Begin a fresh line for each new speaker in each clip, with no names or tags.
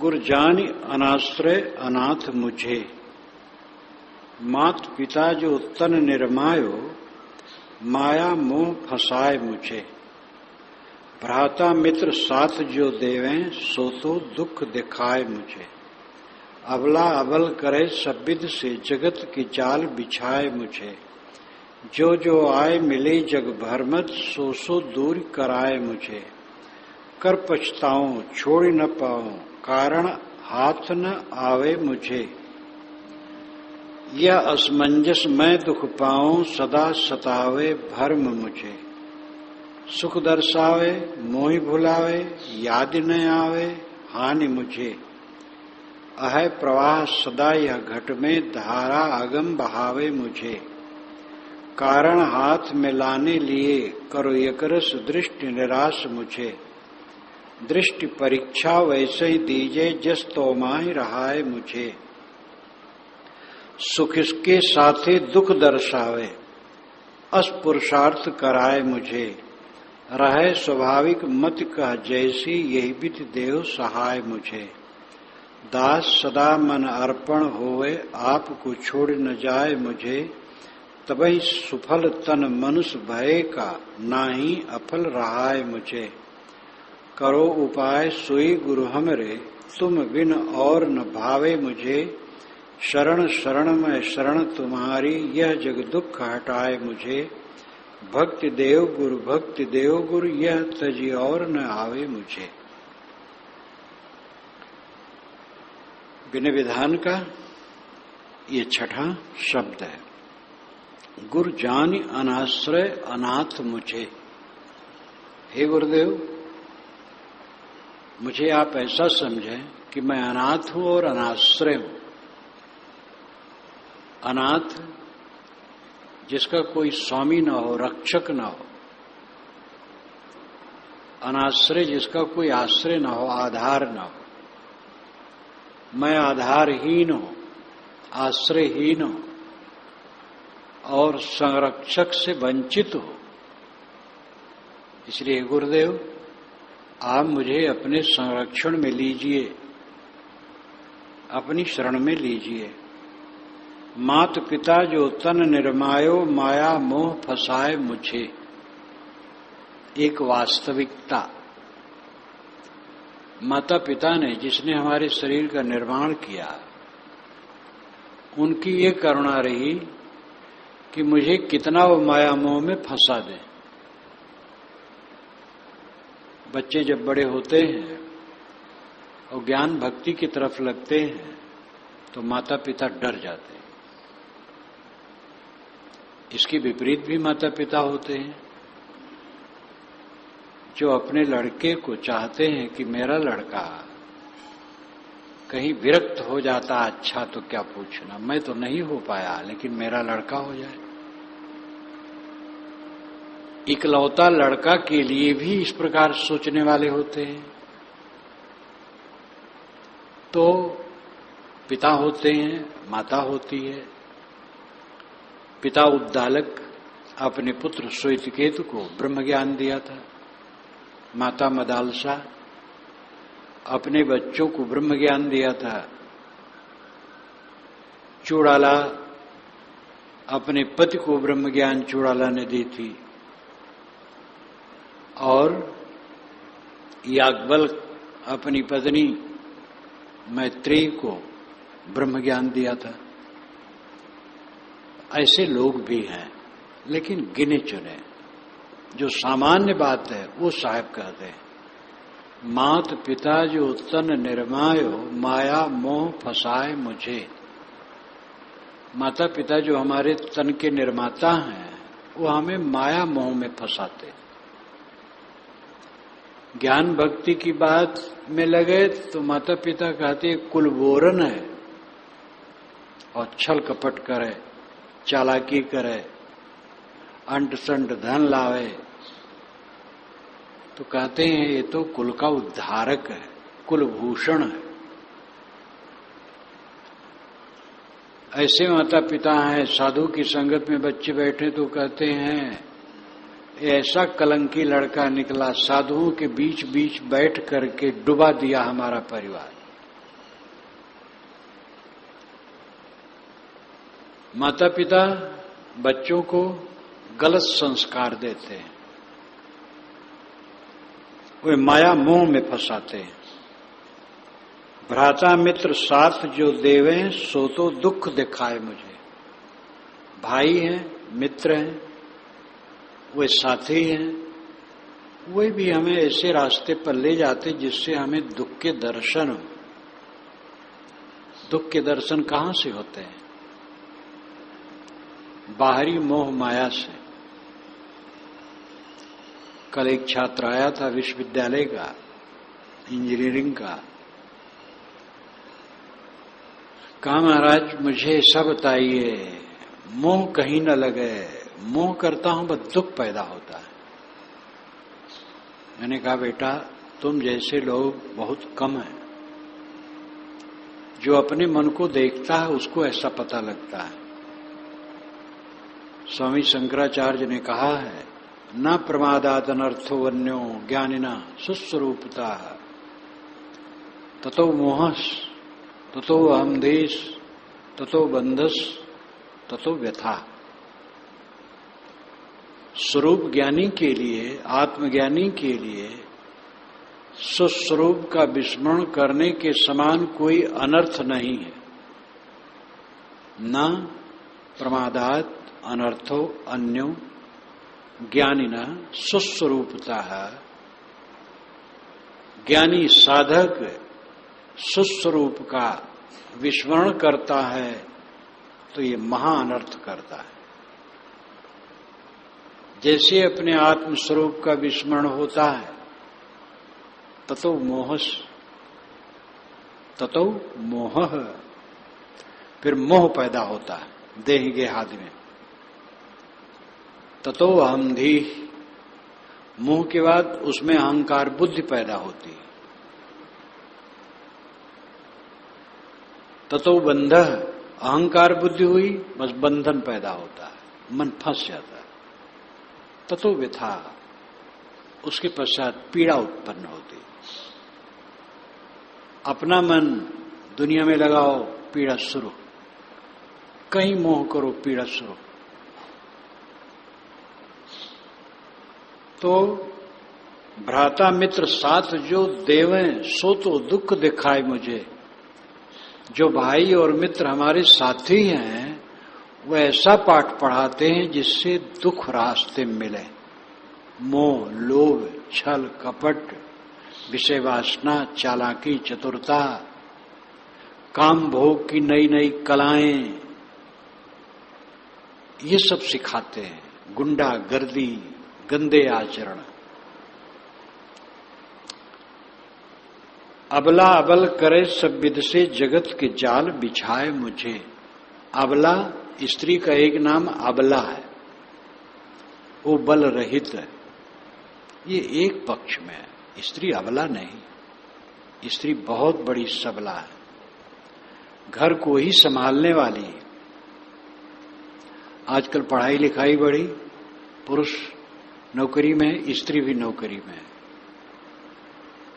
गुर जानि अनाश्रय अनाथ मुझे, मात पिता जो तन निर्मायो, माया मोह फसाए मुझे। भ्राता मित्र साथ जो देवें, सो तो दुख दिखाए मुझे। अबला अबल करे सब विध से, जगत की जाल बिछाए मुझे। जो जो आए मिले जग भरमत, सो सो दूर कराए मुझे। कर पछताऊं छोड़ न पाऊं, कारण हाथ न आवे मुझे। यह असमंजस मैं दुख पाऊं, सदा सतावे भर्म मुझे। सुख दर्शावे मोहि भुलावे, याद न आवे हानि मुझे। अहै प्रवाह सदा यह घट में, धारा अगम बहावे मुझे। कारण हाथ में लाने लिए, करो एकरस दृष्टि निराश मुझे। दृष्टि परीक्षा वैसे ही दीजे, जस तो माही रहाए मुझे। सुख इसके साथे दुख दर्शावे, असपुरुषार्थ कराए मुझे। रहे स्वाभाविक मत कह जैसी, यही विधि देव सहाय मुझे। दास सदा मन अर्पण होवे, आपको छोड़ न जाए मुझे। तबहि सुफल तन मनुष्य भय का, नाही अफल रहाय मुझे। करो उपाय सोई गुरु हमरे, तुम बिन और न भावे मुझे। शरण शरण में शरण तुम्हारी, यह जग दुख हटाए मुझे। भक्ति देव गुरु, यह तजी और न आवे मुझे। विनय विधान का ये छठा शब्द है। गुरु जानि अनाश्रय अनाथ मुझे। हे गुरुदेव, मुझे आप ऐसा समझें कि मैं अनाथ हूं और अनाश्रय हूं। अनाथ जिसका कोई स्वामी न हो, रक्षक न हो। अनाश्रय जिसका कोई आश्रय न हो, आधार न हो। मैं आधारहीन हूं, आश्रयहीन हूं और संरक्षक से वंचित हूं। इसलिए गुरुदेव, आप मुझे अपने संरक्षण में लीजिए, अपनी शरण में लीजिए। मात पिता जो तन निर्मायो, माया मोह फसाए मुझे। एक वास्तविकता, माता पिता ने जिसने हमारे शरीर का निर्माण किया, उनकी ये करुणा रही कि मुझे कितना वो माया मोह में फंसा दें। बच्चे जब बड़े होते हैं और ज्ञान भक्ति की तरफ लगते हैं, तो माता पिता डर जाते हैं। इसके विपरीत भी माता पिता होते हैं जो अपने लड़के को चाहते हैं कि मेरा लड़का कहीं विरक्त हो जाता अच्छा तो क्या पूछना, मैं तो नहीं हो पाया, लेकिन मेरा लड़का हो जाए। इकलौता लड़का के लिए भी इस प्रकार सोचने वाले होते हैं। तो पिता होते हैं, माता होती है। पिता उद्दालक अपने पुत्र श्वेतकेतु को ब्रह्म ज्ञान दिया था। माता मदालसा अपने बच्चों को ब्रह्म ज्ञान दिया था। चूड़ाला अपने पति को ब्रह्म ज्ञान चूड़ाला ने दी थी। और याज्ञवल्क्य अपनी पत्नी मैत्रेयी को ब्रह्म ज्ञान दिया था। ऐसे लोग भी हैं, लेकिन गिने चुने। जो सामान्य बात है वो साहब कहते हैं, मात पिता जो तन निर्मायो, माया मोह फसाए मुझे। माता पिता जो हमारे तन के निर्माता हैं, वो हमें माया मोह में फंसाते। ज्ञान भक्ति की बात में लगे तो माता पिता कहते कुलबोरन है और छल कपट करे, चालाकी करे, अंट संट धन लावे, तो कहते हैं ये तो कुल का उद्धारक है, कुलभूषण है। ऐसे माता पिता हैं, साधु की संगत में बच्चे बैठे तो कहते हैं ऐसा कलंकी लड़का निकला, साधुओं के बीच बीच बैठ करके डुबा दिया हमारा परिवार। माता पिता बच्चों को गलत संस्कार देते हैं, वे माया मोह में फंसाते हैं। भ्राता मित्र साथ जो देवे सो तो दुख दिखाए मुझे। भाई हैं, मित्र हैं, वे साथी हैं, वे भी हमें ऐसे रास्ते पर ले जाते जिससे हमें दुख के दर्शन हो। दुख के दर्शन कहां से होते हैं? बाहरी मोह माया से। कल एक छात्र आया था विश्वविद्यालय का, इंजीनियरिंग का, कहा महाराज मुझे ऐसा बताइए मोह कहीं न लगे, मोह करता हूं बस दुख पैदा होता है। मैंने कहा बेटा तुम जैसे लोग बहुत कम हैं, जो अपने मन को देखता है उसको ऐसा पता लगता है। स्वामी शंकराचार्य ने कहा है न प्रमादात अनर्थो वन्यो ज्ञानिना सुस्वरूपता ततो मोहस ततो अहमदेश ततो बंधस ततो व्यथा। स्वरूप ज्ञानी के लिए, आत्मज्ञानी के लिए स्वस्वरूप का विस्मरण करने के समान कोई अनर्थ नहीं है। न प्रमादात अनर्थो अन्यो ज्ञानिना स्वस्वरूपता। ज्ञानी साधक स्वस्वरूप का विस्मरण करता है तो ये महा अनर्थ करता है। जैसे अपने आत्म स्वरूप का विस्मरण होता है ततो मोहस ततो मोह, फिर मोह पैदा होता है देह गेहादि में। ततो अहमधी, मोह के बाद उसमें अहंकार बुद्धि पैदा होती है। ततो बंध, अहंकार बुद्धि हुई बस बंधन पैदा होता है, मन फंस जाता है। ततो व्यथा, उसके पश्चात पीड़ा उत्पन्न होती। अपना मन दुनिया में लगाओ, पीड़ा शुरू। कहीं मोह करो, पीड़ा शुरू। तो भ्राता मित्र साथ जो देवें सो तो दुख दिखाए मुझे। जो भाई और मित्र हमारे साथी हैं वो ऐसा पाठ पढ़ाते हैं जिससे दुख रास्ते मिले। मोह, लोभ, छल, कपट, विषय वासना, चालाकी, चतुरता, काम भोग की नई नई कलाएं, ये सब सिखाते हैं। गुंडागर्दी, गंदे आचरण। अबला अबल करे सब विध से जगत के जाल बिछाए मुझे। अबला स्त्री का एक नाम अबला है, वो बल रहित है। ये एक पक्ष में है, स्त्री अबला नहीं, स्त्री बहुत बड़ी सबला है, घर को ही संभालने वाली है। आजकल पढ़ाई लिखाई बढ़ी, पुरुष नौकरी में, स्त्री भी नौकरी में,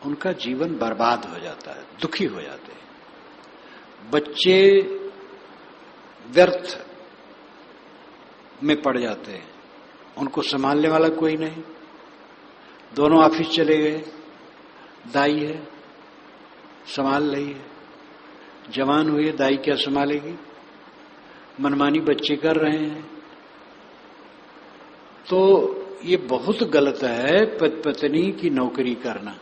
उनका जीवन बर्बाद हो जाता है, दुखी हो जाते हैं। बच्चे व्यर्थ में पड़ जाते हैं, उनको संभालने वाला कोई नहीं। दोनों ऑफिस चले गए, दाई है संभाल रही है, जवान हुई है, दाई क्या संभालेगी? मनमानी बच्चे कर रहे हैं। तो ये बहुत गलत है पत्नी की नौकरी करना।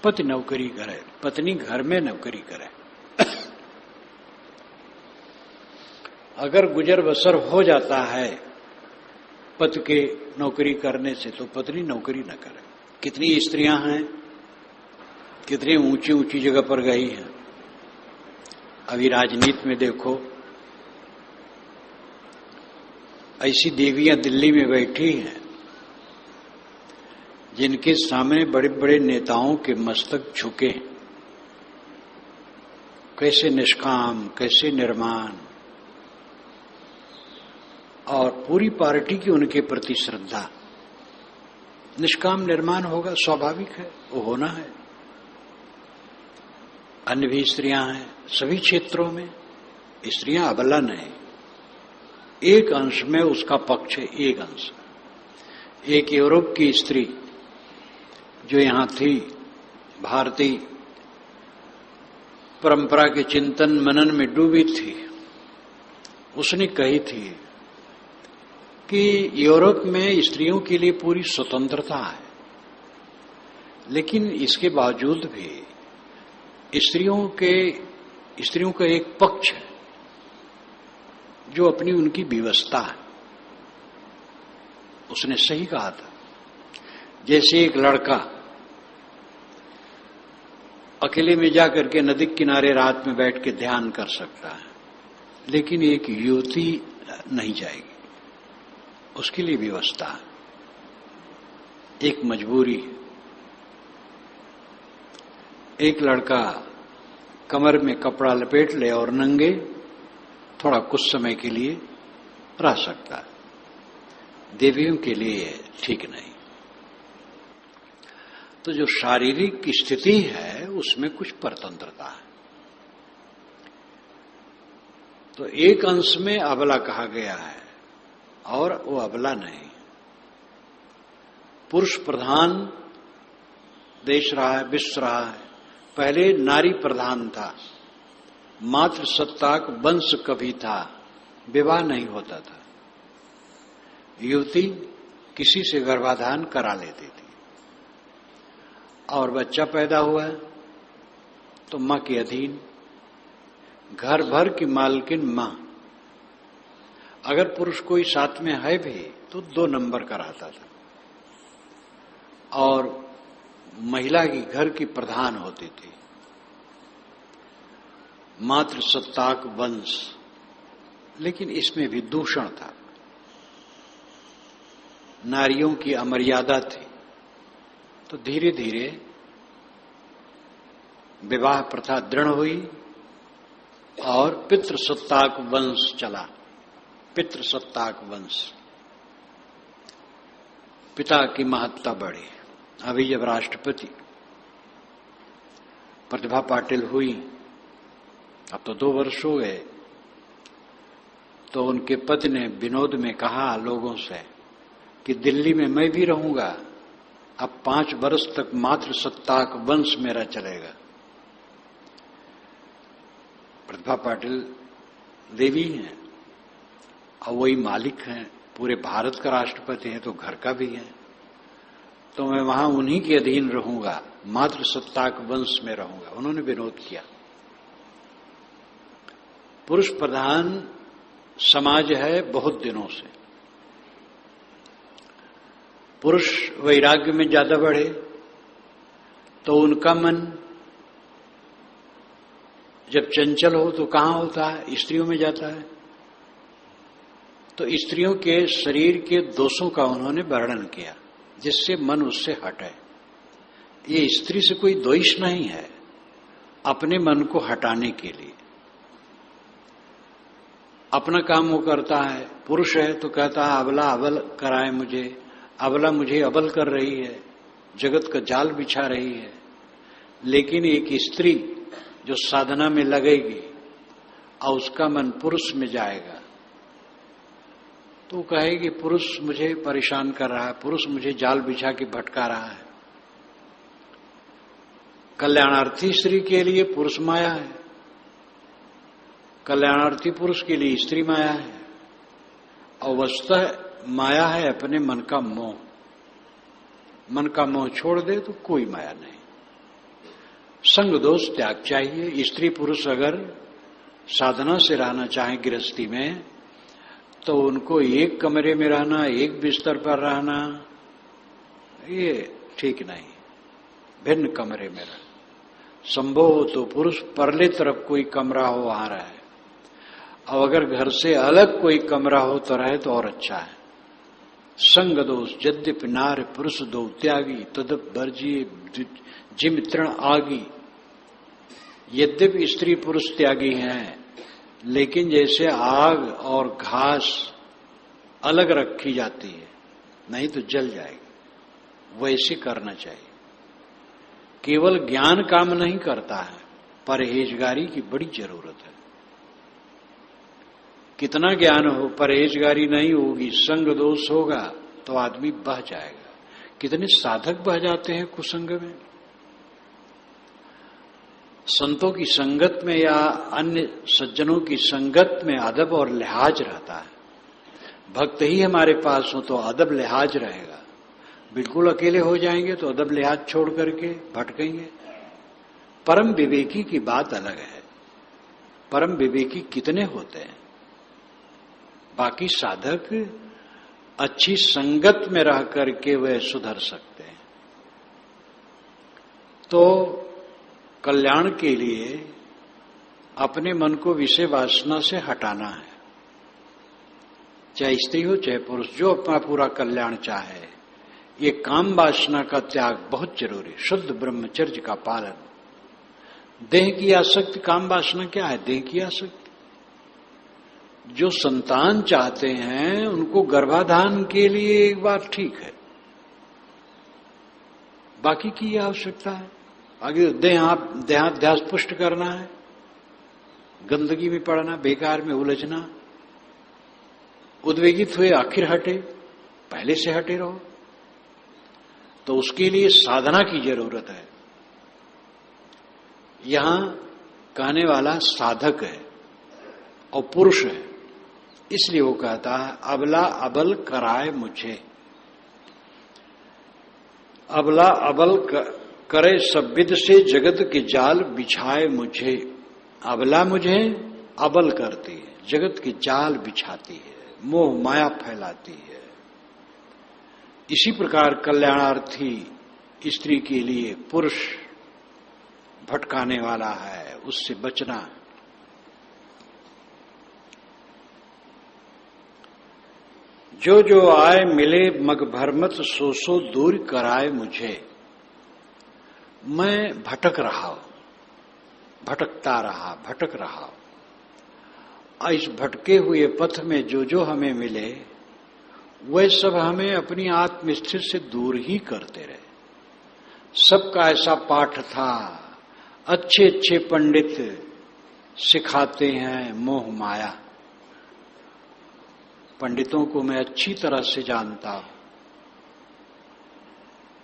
पति नौकरी करे, पत्नी घर में नौकरी करे। अगर गुजर बसर हो जाता है पति के नौकरी करने से तो पत्नी नौकरी न करे। कितनी स्त्रियां हैं, कितनी ऊंची ऊंची जगह पर गई हैं। अभी राजनीति में देखो, ऐसी देवियां दिल्ली में बैठी हैं जिनके सामने बड़े बड़े नेताओं के मस्तक झुके। कैसे निष्काम, कैसे निर्माण, और पूरी पार्टी की उनके प्रति श्रद्धा। निष्काम निर्माण होगा, स्वाभाविक है, वो होना है। अन्य भी स्त्रियां हैं सभी क्षेत्रों में, स्त्रियां अबला नहीं, एक अंश में उसका पक्ष है। एक अंश, एक यूरोप की स्त्री जो यहां थी, भारतीय परंपरा के चिंतन मनन में डूबी थी, उसने कही थी कि यूरोप में स्त्रियों के लिए पूरी स्वतंत्रता है, लेकिन इसके बावजूद भी स्त्रियों का एक पक्ष है जो अपनी उनकी व्यवस्था है। उसने सही कहा था। जैसे एक लड़का अकेले में जाकर के नदी किनारे रात में बैठ के ध्यान कर सकता है, लेकिन एक युवती नहीं जाएगी, उसके लिए व्यवस्था है, एक मजबूरी है। एक लड़का कमर में कपड़ा लपेट ले और नंगे थोड़ा कुछ समय के लिए रह सकता है, देवियों के लिए ठीक नहीं। तो जो शारीरिक स्थिति है उसमें कुछ परतंत्रता है। तो एक अंश में अबला कहा गया है और वो अबला नहीं। पुरुष प्रधान देश रहा है, विश्व रहा है। पहले नारी प्रधान था, मातृ सत्ताक वंश कभी था, विवाह नहीं होता था, युवती किसी से गर्भाधान करा लेती थी और बच्चा पैदा हुआ तो मां के अधीन, घर भर की मालकिन मां। अगर पुरुष कोई साथ में है भी तो 2 नंबर का रहता था और महिला की घर की प्रधान होती थी। मातृ सत्ताक वंश, लेकिन इसमें भी दूषण था, नारियों की अमर्यादा थी। तो धीरे धीरे विवाह प्रथा दृढ़ हुई और पितृसत्ताक वंश चला। पितृसत्ताक वंश, पिता की महत्ता बढ़ी। अभी जब राष्ट्रपति प्रतिभा पाटिल हुई, अब तो 2 वर्ष हो गए, तो उनके पति ने विनोद में कहा लोगों से कि दिल्ली में मैं भी रहूंगा, अब 5 वर्ष तक मातृसत्ताक वंश मेरा चलेगा। प्रतिभा पाटिल देवी हैं और वही मालिक हैं, पूरे भारत का राष्ट्रपति है तो घर का भी है, तो मैं वहां उन्हीं के अधीन रहूंगा, मातृसत्ताक वंश में रहूंगा। उन्होंने विरोध किया। पुरुष प्रधान समाज है बहुत दिनों से। पुरुष वैराग्य में ज्यादा बढ़े तो उनका मन जब चंचल हो तो कहां होता है? स्त्रियों में जाता है। तो स्त्रियों के शरीर के दोषों का उन्होंने वर्णन किया जिससे मन उससे हटे। ये स्त्री से कोई द्वेष नहीं है, अपने मन को हटाने के लिए अपना काम वो करता है। पुरुष है तो कहता है अबला अबल कराए मुझे, अबला मुझे अबल कर रही है, जगत का जाल बिछा रही है। लेकिन एक स्त्री जो साधना में लगेगी और उसका मन पुरुष में जाएगा तो कहेगी पुरुष मुझे परेशान कर रहा है, पुरुष मुझे जाल बिछा के भटका रहा है। कल्याणार्थी स्त्री के लिए पुरुष माया है, कल्याणार्थी पुरुष के लिए स्त्री माया है, और वस्तुतः माया है अपने मन का मोह। मन का मोह छोड़ दे तो कोई माया नहीं। संग दोष त्याग चाहिए। स्त्री पुरुष अगर साधना से रहना चाहे गृहस्थी में तो उनको एक कमरे में रहना, एक बिस्तर पर रहना, ये ठीक नहीं। भिन्न कमरे में रहना संभव हो तो पुरुष परले तरफ कोई कमरा हो वहां रहे, और अगर घर से अलग कोई कमरा हो तो रहे तो और अच्छा है। संग दोष यद्यपि नार पुरुष दो त्यागी तदप वर्जिए जिम तृण आगी। यद्यपि स्त्री पुरुष त्यागी हैं, लेकिन जैसे आग और घास अलग रखी जाती है नहीं तो जल जाएगी, वैसे करना चाहिए। केवल ज्ञान काम नहीं करता है, परहेजगारी की बड़ी जरूरत है। कितना ज्ञान हो, परहेजगारी नहीं होगी, संग दोष होगा तो आदमी बह जाएगा। कितने साधक बह जाते हैं कुसंग में। संतों की संगत में या अन्य सज्जनों की संगत में अदब और लिहाज रहता है। भक्त ही हमारे पास हो तो अदब लिहाज रहेगा। बिल्कुल अकेले हो जाएंगे तो अदब लिहाज छोड़ करके भटकेंगे। परम विवेकी की बात अलग है। परम विवेकी कितने होते हैं। बाकी साधक अच्छी संगत में रह करके वे सुधर सकते हैं। तो कल्याण के लिए अपने मन को विषय वासना से हटाना है। चाहे स्त्री हो चाहे पुरुष, जो अपना पूरा कल्याण चाहे, ये काम वासना का त्याग बहुत जरूरी। शुद्ध ब्रह्मचर्य का पालन। देह की आसक्ति, काम वासना क्या है? देह की आसक्ति। जो संतान चाहते हैं उनको गर्भाधान के लिए एक बार ठीक है, बाकी की आवश्यकता है। आगे देहाध्यास पुष्ट करना है, गंदगी में पड़ना, बेकार में उलझना, उद्वेगित हुए आखिर हटे, पहले से हटे रहो। तो उसके लिए साधना की जरूरत है। यहां कहने वाला साधक है और पुरुष है, इसलिए वो कहता है अबला अबल कराए मुझे। अबला अबल करे सब्विद से जगत के जाल बिछाए मुझे। अबला मुझे अबल करती है, जगत के जाल बिछाती है, मोह माया फैलाती है। इसी प्रकार कल्याणार्थी स्त्री के लिए पुरुष भटकाने वाला है, उससे बचना। जो जो आए मिले मग भरमत सो सो दूर कराए मुझे। मैं भटक रहा हूं, भटकता रहा, भटक रहा। इस भटके हुए पथ में जो जो हमें मिले वह सब हमें अपनी आत्मस्थिति से दूर ही करते रहे। सबका ऐसा पाठ था। अच्छे अच्छे पंडित सिखाते हैं मोह माया। पंडितों को मैं अच्छी तरह से जानता हूं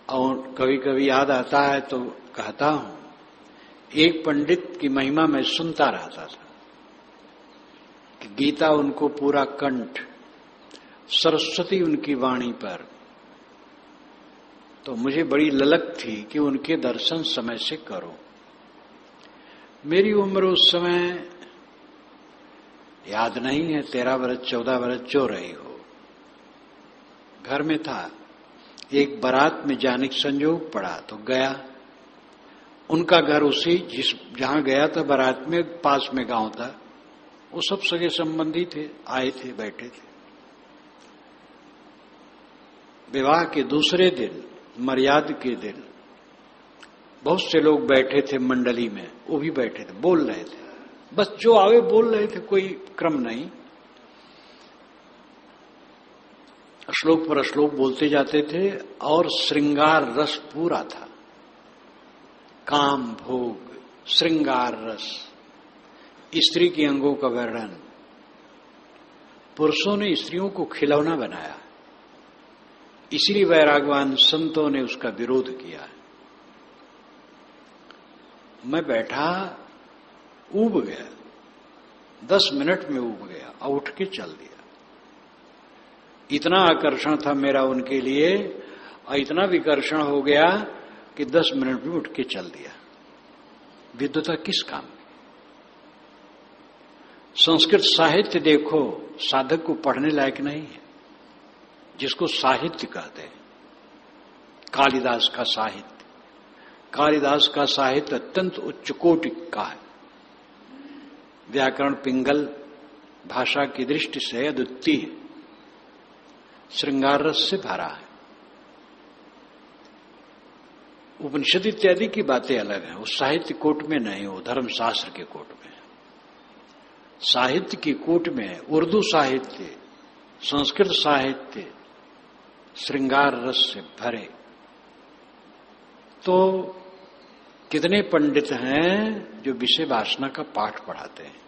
और कभी कभी याद आता है तो कहता हूं। एक पंडित की महिमा मैं सुनता रहता था कि गीता उनको पूरा कंठ, सरस्वती उनकी वाणी पर। तो मुझे बड़ी ललक थी कि उनके दर्शन समय से करो। मेरी उम्र उस समय याद नहीं है, 13 वर्ष 14 वर्ष जो रही हो। घर में था, एक बारात में जाने का संयोग पड़ा तो गया। उनका घर उसी जहां गया था बारात में, पास में गांव था। वो सब सगे संबंधी थे, आए थे, बैठे थे। विवाह के दूसरे दिन, मर्याद के दिन, बहुत से लोग बैठे थे मंडली में, वो भी बैठे थे, बोल रहे थे। बस जो आवे बोल रहे थे, कोई क्रम नहीं। श्लोक पर श्लोक बोलते जाते थे और श्रृंगार रस पूरा था। काम भोग, श्रृंगार रस, स्त्री के अंगों का वर्णन। पुरुषों ने स्त्रियों को खिलौना बनाया, इसलिए वैरागवान संतों ने उसका विरोध किया। मैं बैठा, ऊब गया, 10 मिनट में ऊब गया और उठ के चल दिया। इतना आकर्षण था मेरा उनके लिए और इतना विकर्षण हो गया कि 10 मिनट में उठ के चल दिया। विद्वता किस काम में? संस्कृत साहित्य देखो, साधक को पढ़ने लायक नहीं है, जिसको साहित्य कहते हैं। कालिदास का साहित्य, कालिदास का साहित्य अत्यंत उच्च कोटि का है। व्याकरण पिंगल, भाषा की दृष्टि से अद्वितीय, श्रृंगार रस से भरा है। उपनिषद इत्यादि की बातें अलग हैं, उस साहित्य कोट में नहीं, हो धर्मशास्त्र के कोट में। साहित्य की कोट में उर्दू साहित्य, संस्कृत साहित्य श्रृंगार रस से भरे। तो कितने पंडित हैं जो विषय वासना का पाठ पढ़ाते हैं।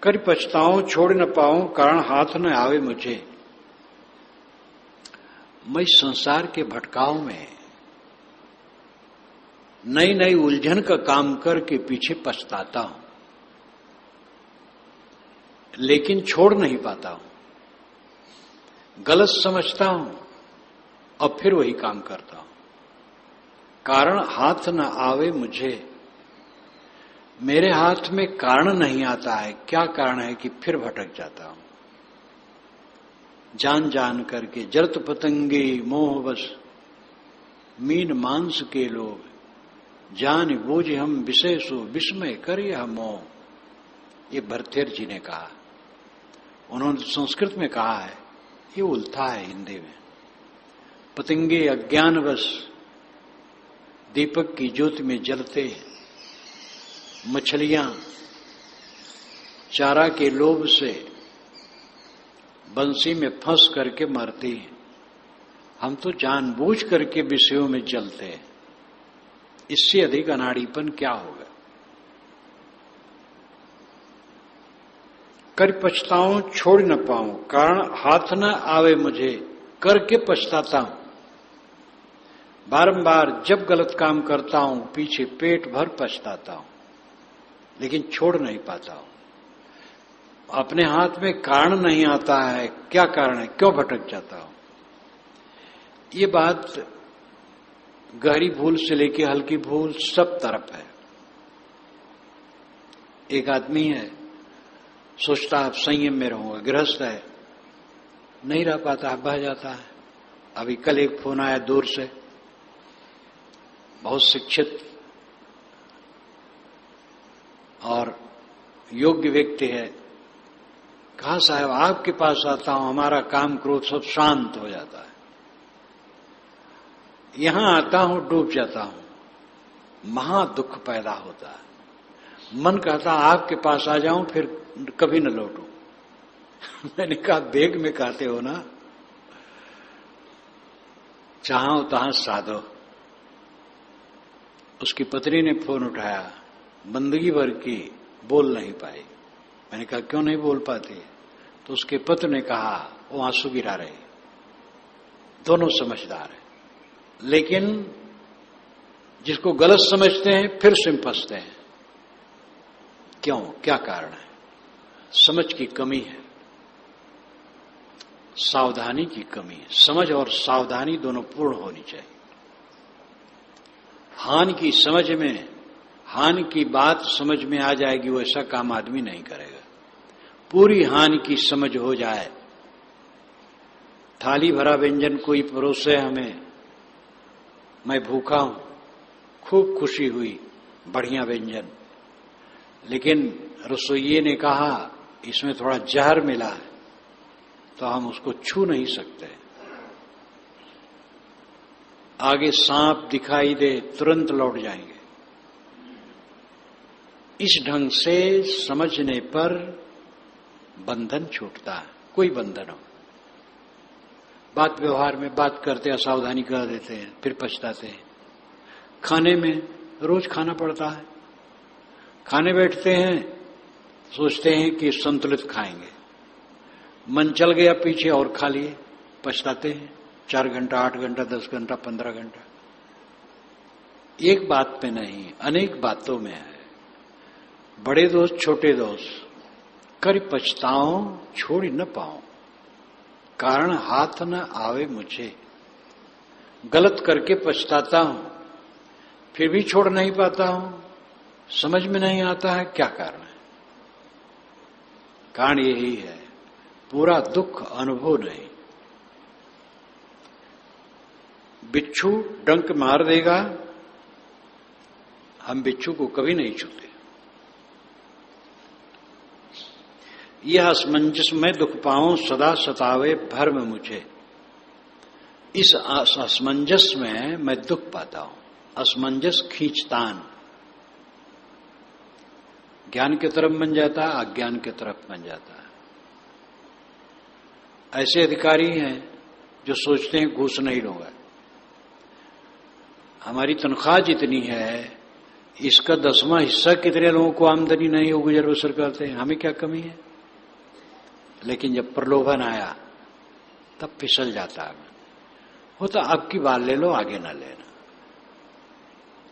कर पछताऊं छोड़ न पाऊं कारण हाथ न आवे मुझे। मैं संसार के भटकाव में नई नई उलझन का काम करके पीछे पछताता हूं, लेकिन छोड़ नहीं पाता हूं। गलत समझता हूं और फिर वही काम करता हूं। कारण हाथ न आवे मुझे। मेरे हाथ में कारण नहीं आता है। क्या कारण है कि फिर भटक जाता हूं। जान जान करके जरत पतंगे मोह बस मीन मांस के लोग जान बोझ हम विषय सो विस्मय कर यह मोह। ये भरतेर जी ने कहा। उन्होंने संस्कृत में कहा है, ये उल्था है हिंदी में। पतंगे अज्ञानवश दीपक की ज्योति में जलते, मछलियां चारा के लोभ से बंसी में फंस करके मरती हैं। हम तो जानबूझ करके विषयों में जलते हैं। इससे अधिक अनाड़ीपन क्या होगा। कर पछताऊं छोड़ न पाऊं कारण हाथ न आवे मुझे। करके पछताता हूं। बारंबार जब गलत काम करता हूं पीछे पेट भर पछताता हूं, लेकिन छोड़ नहीं पाता हूं। अपने हाथ में कारण नहीं आता है। क्या कारण है, क्यों भटक जाता हूं। ये बात गहरी भूल से लेके हल्की भूल सब तरफ है। एक आदमी है, सोचता है संयम में रहूंगा, गृहस्थ है, नहीं रह पाता है, बह जाता है। अभी कल एक फोन आया दूर से, बहुत शिक्षित और योग्य व्यक्ति है। कहा साहब आपके पास आता हूं, हमारा काम क्रोध सब शांत हो जाता है। यहां आता हूं डूब जाता हूं, महा दुख पैदा होता है। मन कहता आपके पास आ जाऊं फिर कभी न लौटूं। मैंने कहा बेग में कहते हो ना, चाहो तहां साधो। उसकी पत्नी ने फोन उठाया, बंदगी भर की बोल नहीं पाई। मैंने कहा क्यों नहीं बोल पाती। तो उसके पति ने कहा, वो आंसू गिरा रहे। दोनों समझदार हैं, लेकिन जिसको गलत समझते हैं फिर सिम फंसते हैं। क्यों, क्या कारण है। समझ की कमी है, सावधानी की कमी है। समझ और सावधानी दोनों पूर्ण होनी चाहिए। हानि की समझ में, हानि की बात समझ में आ जाएगी, वो ऐसा काम आदमी नहीं करेगा। पूरी हानि की समझ हो जाए। थाली भरा व्यंजन कोई परोसे हमें, मैं भूखा हूं, खूब खुशी हुई, बढ़िया व्यंजन, लेकिन रसोइये ने कहा इसमें थोड़ा जहर मिला है, तो हम उसको छू नहीं सकते। आगे सांप दिखाई दे तुरंत लौट जाएंगे। इस ढंग से समझने पर बंधन छूटता है, कोई बंधन हो। बात व्यवहार में बात करते असावधानी कर देते हैं, फिर पछताते हैं। खाने में रोज खाना पड़ता है, खाने बैठते हैं सोचते हैं कि संतुलित खाएंगे, मन चल गया पीछे और खा लिए, पछताते हैं। 4 घंटा 8 घंटा 10 घंटा 15 घंटा। एक बात पे नहीं, अनेक बातों में है। बड़े दोस्त छोटे दोस्त, कर पछताऊं छोड़ न पाऊं कारण हाथ न आवे मुझे। गलत करके पछताता हूं, फिर भी छोड़ नहीं पाता हूं। समझ में नहीं आता है क्या कारण है। कारण यही है, पूरा दुख अनुभव नहीं। बिच्छू डंक मार देगा, हम बिच्छू को कभी नहीं छूते। यह असमंजस में दुख पाऊं सदा सतावे भर्म मुझे। इस असमंजस में मैं दुख पाता हूं। असमंजस खींचतान, ज्ञान की तरफ बन जाता है, अज्ञान की तरफ बन जाता है। ऐसे अधिकारी हैं जो सोचते हैं घूस नहीं लूंगा, हमारी तनख्वाह जितनी है इसका 10वां हिस्सा कितने लोगों को आमदनी नहीं हो, गुजर बसर करते हैं, हमें क्या कमी है। लेकिन जब प्रलोभन आया तब फिसल जाता है। हो तो आपकी बात ले लो, आगे ना लेना,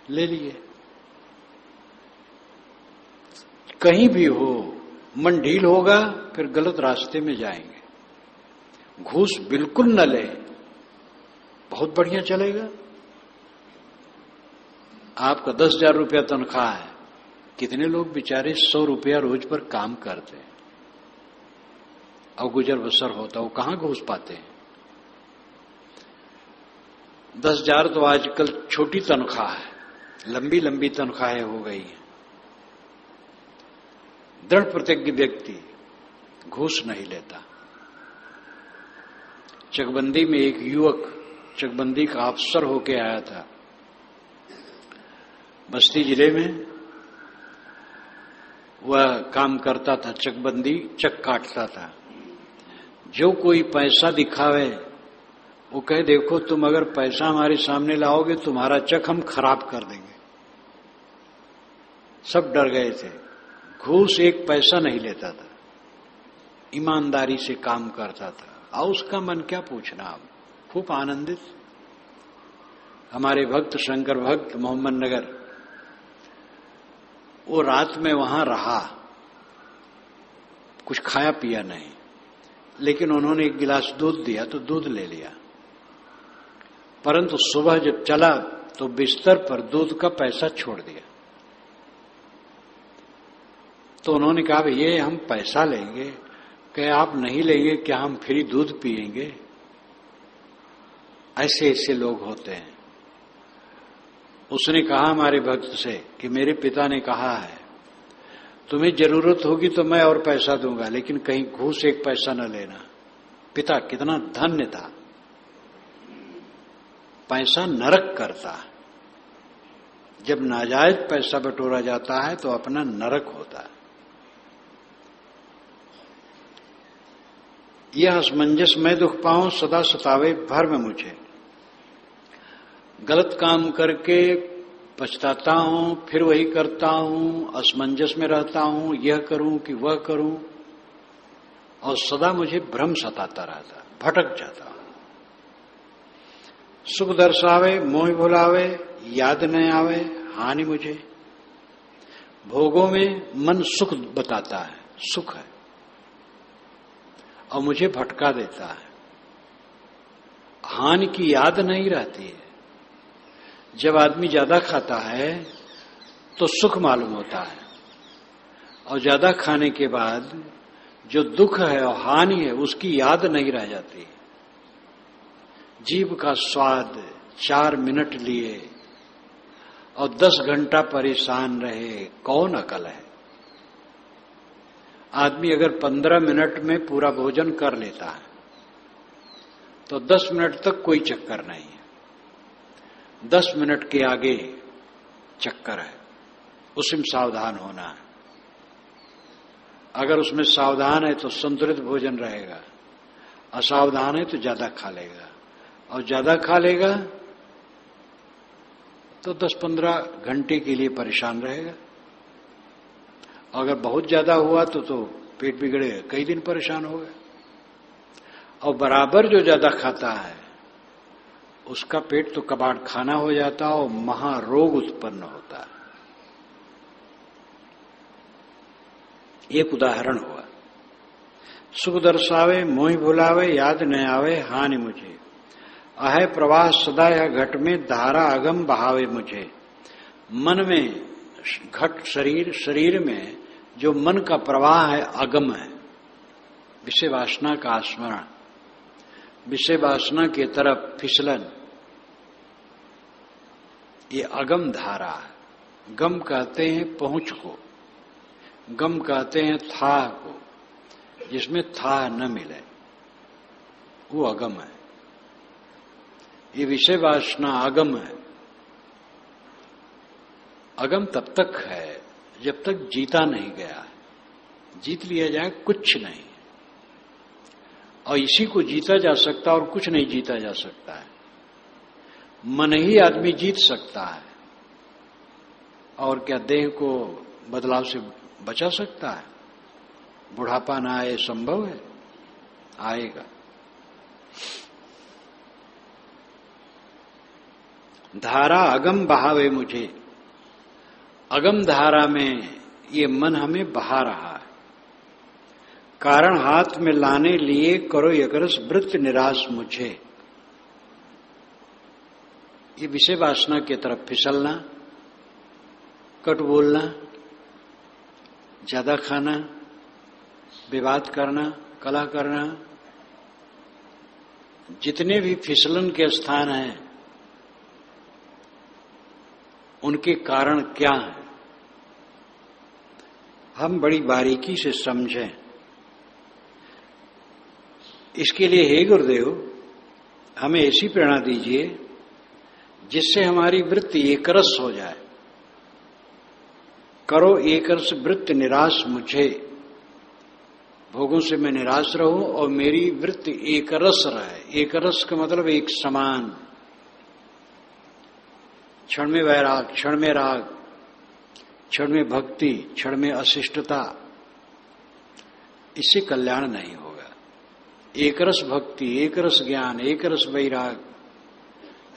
ले लिए। कहीं भी हो मन ढील होगा, फिर गलत रास्ते में जाएंगे। घूस बिल्कुल न ले, बहुत बढ़िया चलेगा। आपका 10,000 रुपया तनख्वाह है, कितने लोग बेचारे 100 रुपया रोज पर काम करते हैं और गुजर बसर होता, वो कहां घूस पाते हैं। 10,000 तो आजकल छोटी तनख्वाह है, लंबी लंबी तनख्वाहें हो गई हैं। दृढ़ प्रतिज्ञ व्यक्ति घूस नहीं लेता। चकबंदी में एक युवक चकबंदी का अफसर होके आया था, बस्ती जिले में वह काम करता था, चकबंदी चक काटता था। जो कोई पैसा दिखावे वो कहे देखो तुम अगर पैसा हमारे सामने लाओगे तुम्हारा चक हम खराब कर देंगे। सब डर गए थे। घूस एक पैसा नहीं लेता था, ईमानदारी से काम करता था। और उसका मन क्या पूछना, अब खूब आनंदित। हमारे भक्त शंकर भक्त मोहम्मद नगर, वो रात में वहां रहा, कुछ खाया पिया नहीं, लेकिन उन्होंने एक गिलास दूध दिया तो दूध ले लिया। परंतु सुबह जब चला तो बिस्तर पर दूध का पैसा छोड़ दिया। तो उन्होंने कहा ये हम पैसा लेंगे, कि आप नहीं लेंगे क्या हम फ्री दूध पिएंगे। ऐसे ऐसे लोग होते हैं। उसने कहा हमारे भक्त से कि मेरे पिता ने कहा है तुम्हें जरूरत होगी तो मैं और पैसा दूंगा, लेकिन कहीं घूस एक पैसा न लेना। पिता कितना धन्य था। पैसा नरक करता है, जब नाजायज पैसा बटोरा जाता है तो अपना नरक होता है। यह असमंजस मैं दुख पाऊं सदा सतावे भर्म मुझे। गलत काम करके पछताता हूं, फिर वही करता हूं, असमंजस में रहता हूं, यह करूं कि वह करूं, और सदा मुझे भ्रम सताता रहता, भटक जाता हूं। सुख दर्शावे मोह भुलावे, याद न आवे हानि मुझे। भोगों में मन सुख बताता है, सुख है, और मुझे भटका देता है। हानि की याद नहीं रहती है। जब आदमी ज्यादा खाता है तो सुख मालूम होता है, और ज्यादा खाने के बाद जो दुख है और हानि है उसकी याद नहीं रह जाती। जीभ का स्वाद 4 मिनट लिए और 10 घंटा परेशान रहे, कौन अकल है। आदमी अगर 15 मिनट में पूरा भोजन कर लेता है तो 10 मिनट तक कोई चक्कर नहीं है। 10 मिनट के आगे चक्कर है, उसमें सावधान होना है। अगर उसमें सावधान है तो संतुलित भोजन रहेगा, असावधान है तो ज्यादा खा लेगा, और ज्यादा खा लेगा तो 10-15 घंटे के लिए परेशान रहेगा। अगर बहुत ज्यादा हुआ तो पेट बिगड़ेगा, कई दिन परेशान होगा। और बराबर जो ज्यादा खाता है उसका पेट तो कबाड़ खाना हो जाता है और महारोग उत्पन्न होता है। एक उदाहरण हुआ। सुख दर्शावे मोहि भुलावे, याद न आवे हानि मुझे। अहै प्रवाह सदा यह घट में, धारा अगम बहावे मुझे। मन में घट, शरीर में जो मन का प्रवाह है अगम है, विषय वासना का आस्मरण, विषय वासना के तरफ फिसलन, ये अगम धारा है। गम कहते हैं पहुंच को, गम कहते हैं थाह को, जिसमें थाह न मिले वो अगम है। ये विषय वासना अगम है। अगम तब तक है जब तक जीता नहीं गया। जीत लिया जाए कुछ नहीं, और इसी को जीता जा सकता और कुछ नहीं जीता जा सकता है। मन ही आदमी जीत सकता है। और क्या देह को बदलाव से बचा सकता है? बुढ़ापा ना आए संभव है? आएगा। धारा अगम बहावे मुझे, अगम धारा में ये मन हमें बहा रहा है। कारण हाथ में लाने लिए करो यगरस वृत्त निराश मुझे। ये विषय वासना की तरफ फिसलना, कट बोलना, ज्यादा खाना, विवाद करना, कलह करना, जितने भी फिसलन के स्थान हैं उनके कारण क्या है, हम बड़ी बारीकी से समझें। इसके लिए हे गुरुदेव, हमें ऐसी प्रेरणा दीजिए जिससे हमारी वृत्ति एकरस हो जाए। करो एकरस वृत्त निराश मुझे, भोगों से मैं निराश रहूं और मेरी वृत्ति एकरस रहे। एकरस का मतलब एक समान, क्षण में वैराग, क्षण में राग, क्षण में भक्ति, क्षण में अशिष्टता। इससे कल्याण नहीं होगा। एकरस भक्ति, एकरस ज्ञान, एकरस वैराग,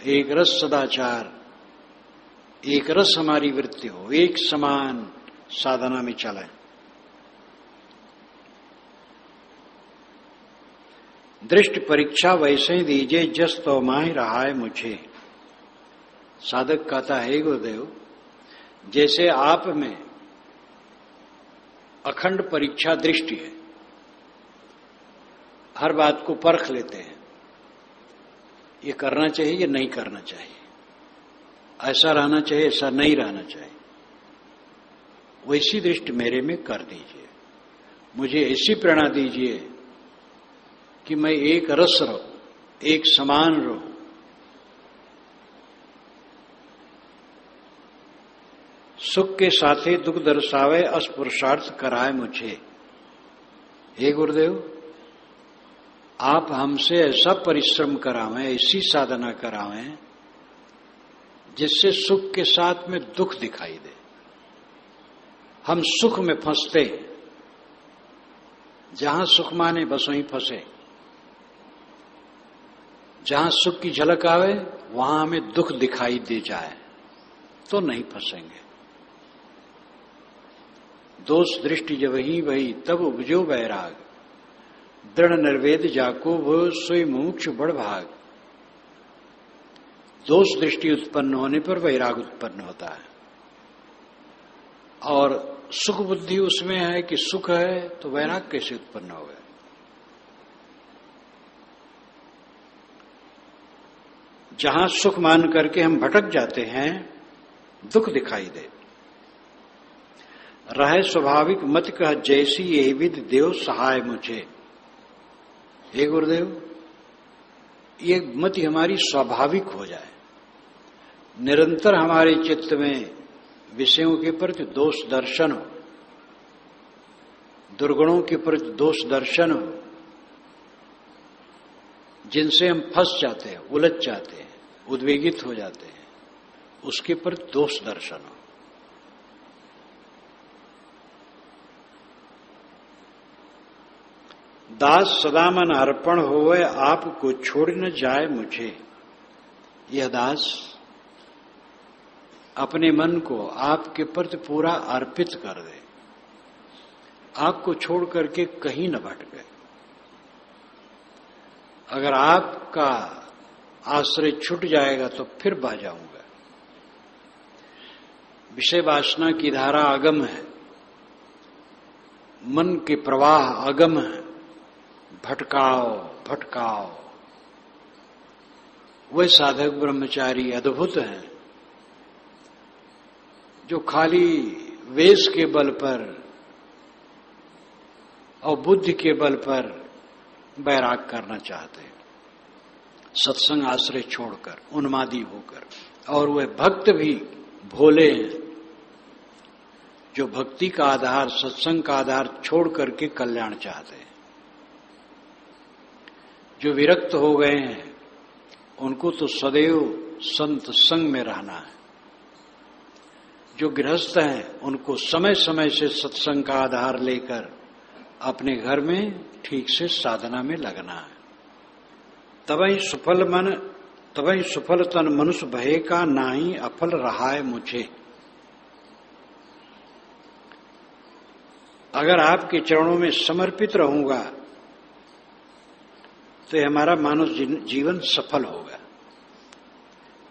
एकरस सदाचार, एकरस हमारी वृत्ति हो, एक समान साधना में चले। दृष्टि परीक्षा वैसे ही दीजिए जस तो माही रहा है मुझे। साधक कहता है गुरुदेव, जैसे आप में अखंड परीक्षा दृष्टि है, हर बात को परख लेते हैं, ये करना चाहिए या नहीं करना चाहिए, ऐसा रहना चाहिए, ऐसा नहीं रहना चाहिए, वैसी दृष्टि मेरे में कर दीजिए। मुझे ऐसी प्रेरणा दीजिए कि मैं एक रस रहूं, एक समान रहूं। सुख के साथे दुख दर्शावे, अस्पुरुषार्थ कराए मुझे। हे गुरुदेव, आप हमसे ऐसा परिश्रम करावें, ऐसी साधना करावें जिससे सुख के साथ में दुख दिखाई दे। हम सुख में फंसते, जहां सुख माने बस वहीं फंसे। जहां सुख की झलक आवे वहां हमें दुख दिखाई दे जाए तो नहीं फंसेंगे। दोष दृष्टि जब वही तब उपजो वैराग, दृढ़ निर्वेद जाको वो सोई मोक्ष बड़ भाग। दोष दृष्टि उत्पन्न होने पर वैराग उत्पन्न होता है, और सुख बुद्धि उसमें है कि सुख है तो वैराग कैसे उत्पन्न होगा? जहां सुख मान करके हम भटक जाते हैं, दुख दिखाई दे। रहे स्वाभाविक मत कह जैसी यही विधि देव सहाय मुझे। हे गुरुदेव, ये मति हमारी स्वाभाविक हो जाए, निरंतर हमारे चित्त में विषयों के प्रति दोष दर्शन हो, दुर्गुणों के प्रति दोष दर्शन हो, जिनसे हम फंस जाते हैं, उलझ जाते हैं, उद्वेगित हो जाते हैं, उसके प्रति दोष दर्शन हो। दास सदा मन अर्पण होवे, आपको छोड़ न जाए मुझे। यह दास अपने मन को आपके प्रति पूरा अर्पित कर दे, आपको छोड़ करके कहीं न भटके। अगर आपका आश्रय छूट जाएगा तो फिर बह जाऊंगा। विषय वासना की धारा अगम है, मन के प्रवाह अगम है, भटकाओ भटकाओ। वे साधक ब्रह्मचारी अद्भुत हैं जो खाली वेश के बल पर और बुद्धि के बल पर बैराग करना चाहते हैं, सत्संग आश्रय छोड़कर, उन्मादी होकर। और वे भक्त भी भोले हैं जो भक्ति का आधार, सत्संग का आधार छोड़ करके कल्याण चाहते हैं। जो विरक्त हो गए हैं उनको तो सदैव संत संग में रहना है। जो गृहस्थ हैं उनको समय समय से सत्संग का आधार लेकर अपने घर में ठीक से साधना में लगना है। तबई सुफल तन मनुष्य भय का नाही अफल रहा है मुझे। अगर आपके चरणों में समर्पित रहूंगा तो हमारा मानव जीवन सफल होगा,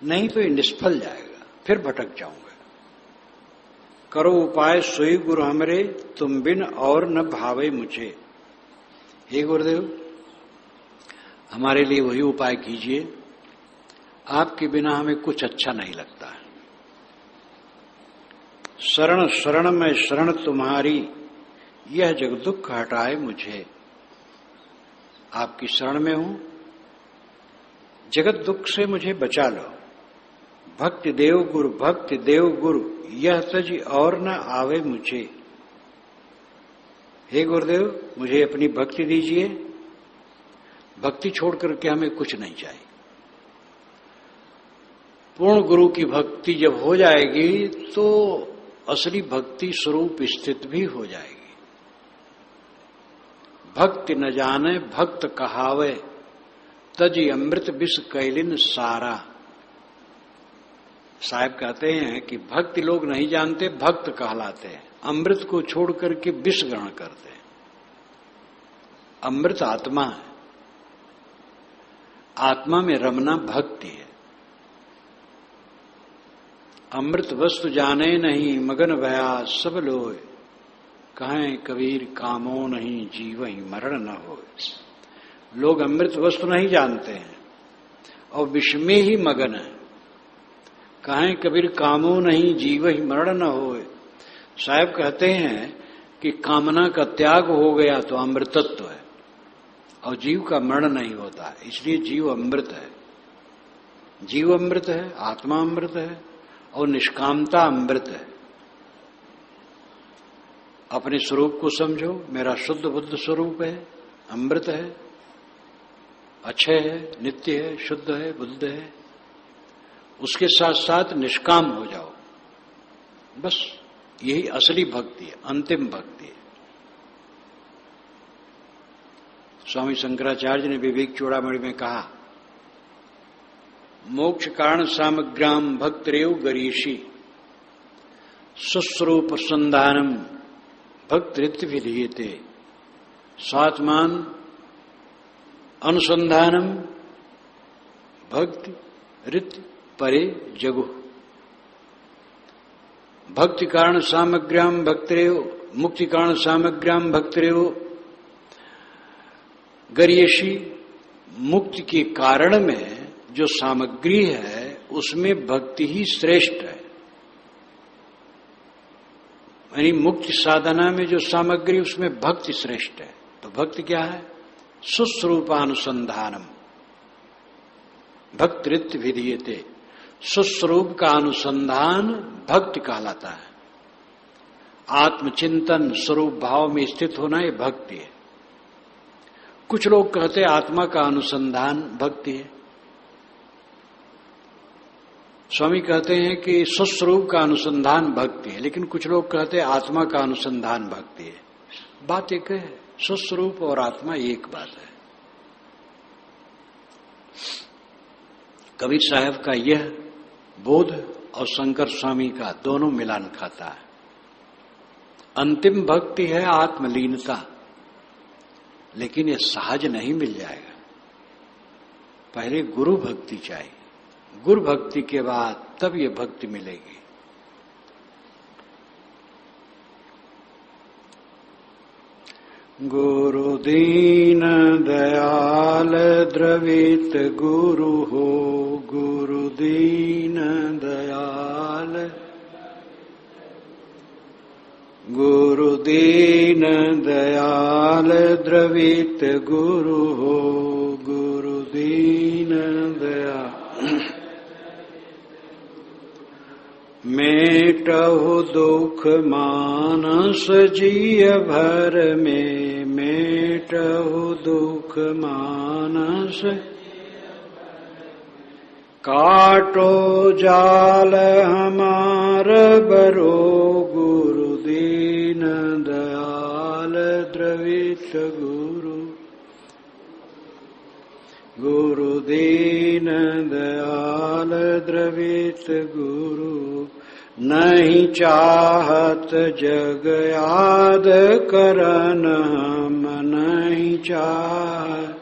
नहीं तो ये निष्फल जाएगा, फिर भटक जाऊंगा। करो उपाय सोई गुरु हमरे, तुम बिन और न भावे मुझे। हे गुरुदेव, हमारे लिए वही उपाय कीजिए, आपके बिना हमें कुछ अच्छा नहीं लगता है। शरण शरण में शरण तुम्हारी, यह जग दुख हटाए मुझे। आपकी शरण में हूं, जगत दुख से मुझे बचा लो। भक्ति देव गुरु यह तज और न आवे मुझे। हे गुरुदेव, मुझे अपनी भक्ति दीजिए, भक्ति छोड़ करके हमें कुछ नहीं चाहिए। पूर्ण गुरु की भक्ति जब हो जाएगी तो असली भक्ति स्वरूप स्थित भी हो जाएगी। भक्ति न जाने भक्त कहावे, तजी अमृत विष कैलिन सारा। साहब कहते हैं कि भक्ति लोग नहीं जानते, भक्त कहलाते हैं। अमृत को छोड़ करके विष ग्रहण करते हैं। अमृत आत्मा है, आत्मा में रमना भक्ति है। अमृत वस्तु जाने नहीं, मगन भया सब लोय। कहें कबीर कामो नहीं, जीवहि मरण न हो। लोग अमृत वस्तु नहीं जानते हैं और विष में ही मगन है। कहें कबीर कामो नहीं, जीवहि मरण न हो। साहब कहते हैं कि कामना का त्याग हो गया तो अमृतत्व है और जीव का मरण नहीं होता, इसलिए जीव अमृत है। जीव अमृत है, आत्मा अमृत है और निष्कामता अमृत है। अपने स्वरूप को समझो, मेरा शुद्ध बुद्ध स्वरूप है, अमृत है, अक्षय है, नित्य है, शुद्ध है, बुद्ध है। उसके साथ साथ निष्काम हो जाओ, बस यही असली भक्ति है, अंतिम भक्ति है। स्वामी शंकराचार्य ने विवेक चूड़ामणि में कहा, मोक्ष कारण सामग्राम भक्तरेव गरीषि, सुस्वरूप संधानम भक्तृत्व विधीयते, स्वात्मान अनुसंधानम भक्ति रित परे जगु। भक्ति कारण सामग्र्याम भक्तरेव, मुक्ति कारण सामग्र्याम भक्तरेव गरीयसी। मुक्ति के कारण में जो सामग्री है उसमें भक्ति ही श्रेष्ठ है। यानी मुक्ति साधना में जो सामग्री उसमें भक्ति श्रेष्ठ है। तो भक्ति क्या है? सुस्वरूपानुसंधानम भक्तृत्व विधीयते। सुस्वरूप का अनुसंधान भक्ति कहलाता है। आत्मचिंतन, स्वरूप भाव में स्थित होना ये भक्ति है। कुछ लोग कहते हैं आत्मा का अनुसंधान भक्ति है। स्वामी कहते हैं कि स्वस्वरूप का अनुसंधान भक्ति है, लेकिन कुछ लोग कहते हैं आत्मा का अनुसंधान भक्ति है। बात एक है, स्वस्वरूप और आत्मा एक बात है। कबीर साहब का यह बोध और शंकर स्वामी का दोनों मिलान खाता है। अंतिम भक्ति है आत्मलीनता, लेकिन यह सहज नहीं मिल जाएगा। पहले गुरु भक्ति चाहिए, गुरु भक्ति के बाद तब ये भक्ति मिलेगी। गुरु दीन दयाल द्रवित गुरु हो, गुरु दीन दयाल, गुरु दीन दयाल द्रवित गुरु हो, गुरु दीन दयाल। मेटहु दुख मानस जिय भर में, मेटहु दुख मानस काटो जाल हमार बरो गुरु दीन दयाल द्रवित गुरु। गुरु दीन दयाल द्रवित गुरु। नहीं चाहत जग याद करन हम नहीं चाहत।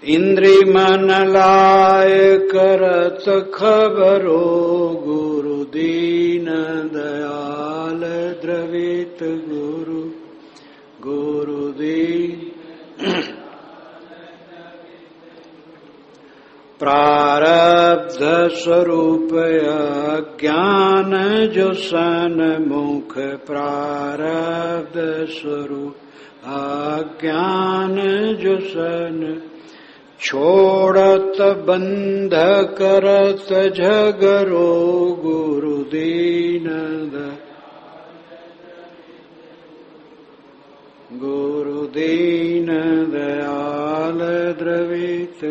इंद्रि मन लाय करत खबरो गुरु दीन दयाल द्रवित गुरु। गुरु दीन प्रारब्ध स्वरूप अज्ञान जो सन्मुख। प्रारब्ध स्वरूप अज्ञान जो सन। छोड़त बंध करत झगरो गुरु दीन गुरु दीन दयाल द्रवित।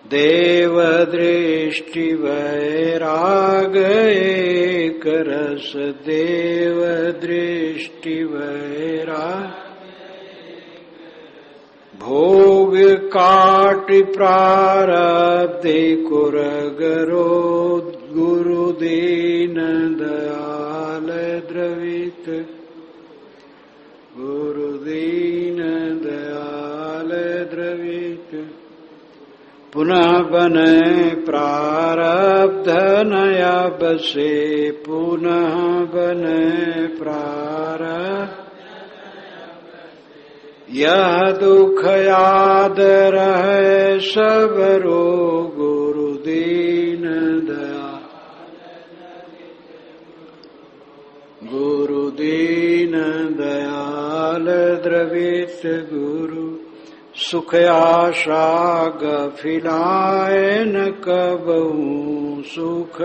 देव दृष्टि वैराग एक रस। देव दृष्टि वैराग। भोग काट प्रारब्धे कुरगरो गुरु दीन दयाल द्रवित। गुरु दीन दयाल द्रवित। पुनः बने प्रारब्ध नया बसे। पुनः बने प्रारब्ध। यह दुख याद रहे सबरो गुरु दीन दयाल। गुरु दीन दयाल द्रवित गुरु। सुख आशा गफिलाए न कबहू। सुख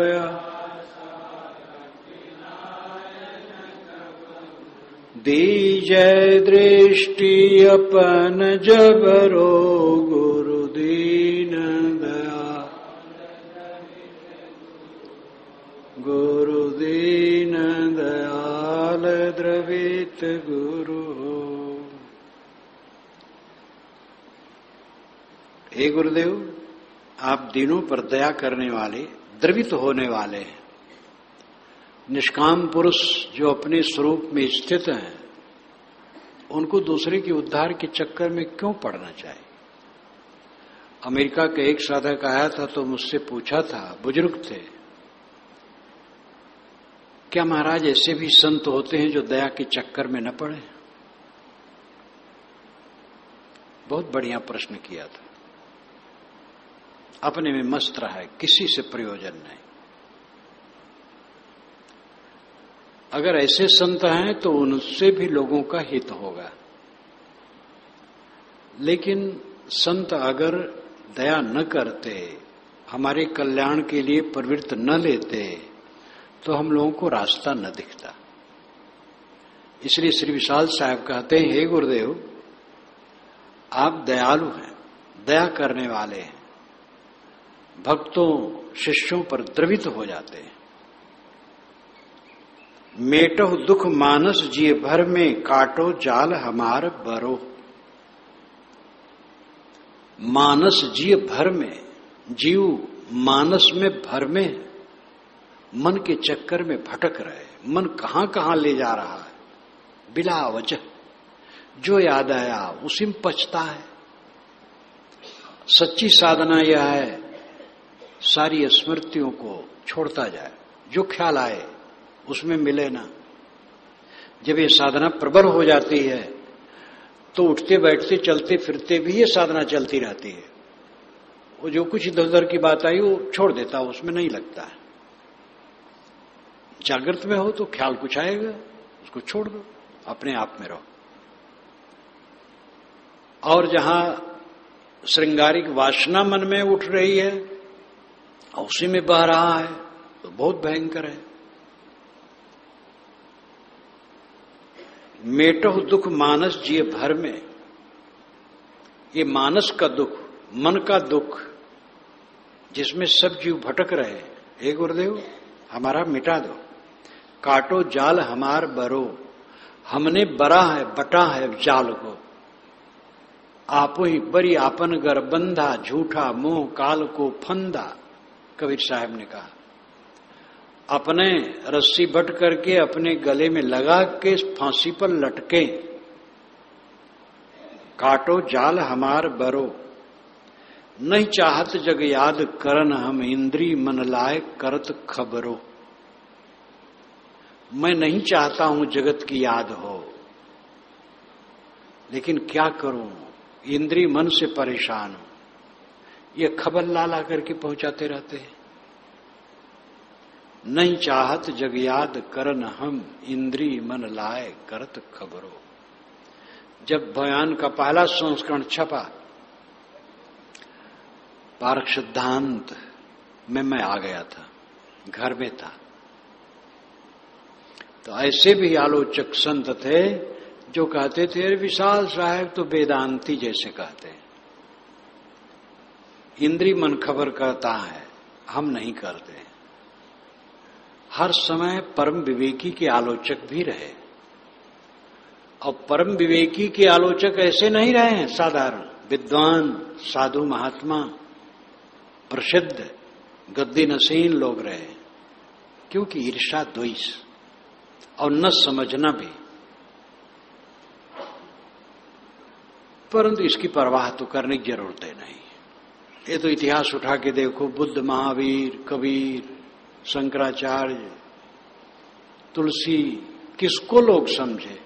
दीजय दृष्टि अपन जबरो गुरु दीन दयाल। गुरु दीन दयाल द्रवित गुरु। हे गुरुदेव, आप दीनों पर दया करने वाले, द्रवित होने वाले हैं। निष्काम पुरुष जो अपने स्वरूप में स्थित हैं, उनको दूसरे के उद्धार के चक्कर में क्यों पड़ना चाहिए। अमेरिका के एक साधक आया था तो मुझसे पूछा था, बुजुर्ग थे, क्या महाराज ऐसे भी संत होते हैं जो दया के चक्कर में न पड़े। बहुत बढ़िया प्रश्न किया था। अपने में मस्त रहा है, किसी से प्रयोजन नहीं। अगर ऐसे संत हैं तो उनसे भी लोगों का हित होगा। लेकिन संत अगर दया न करते, हमारे कल्याण के लिए प्रवृत्त न लेते, तो हम लोगों को रास्ता न दिखता। इसलिए श्री विशाल साहब कहते हैं, हे गुरुदेव, आप दयालु हैं, दया करने वाले हैं। भक्तों शिष्यों पर द्रवित हो जाते हैं। मेटो दुख मानस जिए भर में। काटो जाल हमार बरो। मानस जिए भर में। जीव मानस में भर में, मन के चक्कर में भटक रहे। मन कहां कहां ले जा रहा है बिला वजह। जो याद आया उसी में पछता है। सच्ची साधना यह है, सारी स्मृतियों को छोड़ता जाए। जो ख्याल आए उसमें मिले ना। जब ये साधना प्रबल हो जाती है तो उठते बैठते चलते फिरते भी ये साधना चलती रहती है। वो जो कुछ इधर उधर की बात आई वो छोड़ देता, उसमें नहीं लगता है। जागृत में हो तो ख्याल कुछ आएगा, उसको छोड़ दो, अपने आप में रहो। और जहां श्रृंगारिक वासना मन में उठ रही है और उसी में बह रहा है तो बहुत भयंकर है। मेटो दुख मानस जिए भर में। ये मानस का दुख, मन का दुख, जिसमें सब जीव भटक रहे, हे गुरुदेव हमारा मिटा दो। काटो जाल हमार बरो, हमने बरा है बटा है जाल को। आपो ही बरी आपन गर बंधा, झूठा मोह काल को फंदा। कबीर साहब ने कहा, अपने रस्सी बट करके अपने गले में लगा के फांसी पर लटके। काटो जाल हमार बरो, नहीं चाहत जग याद करन हम, इंद्री मन लाए करत खबरो। मैं नहीं चाहता हूं जगत की याद हो, लेकिन क्या करूं, इंद्री मन से परेशान हूं। ये खबर ला करके पहुंचाते रहते हैं। नहीं चाहत जग याद करन हम, इंद्री मन लाए करत खबरो। जब बयान का पहला संस्करण छपा, पारक सिद्धांत में मैं आ गया था, घर में था। तो ऐसे भी आलोचक संत थे जो कहते थे, अरे विशाल साहब तो वेदांती जैसे कहते हैं, इंद्री मन खबर करता है, हम नहीं करते। हर समय परम विवेकी के आलोचक भी रहे, और परम विवेकी के आलोचक ऐसे नहीं रहे हैं साधारण विद्वान साधु महात्मा प्रसिद्ध गद्दी नसीन लोग रहे, क्योंकि ईर्षा द्वेष और न समझना भी। परंतु इसकी परवाह तो करने की जरूरत है नहीं। ये तो इतिहास उठा के देखो, बुद्ध, महावीर, कबीर, शंकराचार्य, तुलसी, किसको लोग समझे।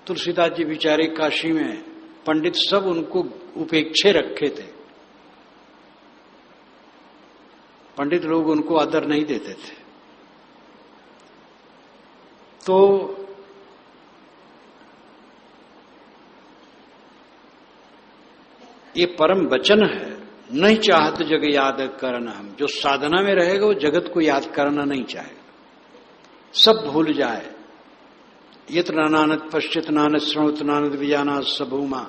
तुलसीदास जी बेचारे काशी में पंडित सब उनको उपेक्षे रखे थे, पंडित लोग उनको आदर नहीं देते थे। तो ये परम वचन है, नहीं चाहत जग याद करना हम। जो साधना में रहेगा वो जगत को याद करना नहीं चाहेगा, सब भूल जाए। यत्र नानद पश्चित नानद श्रवत नानद विजाना सबूमा।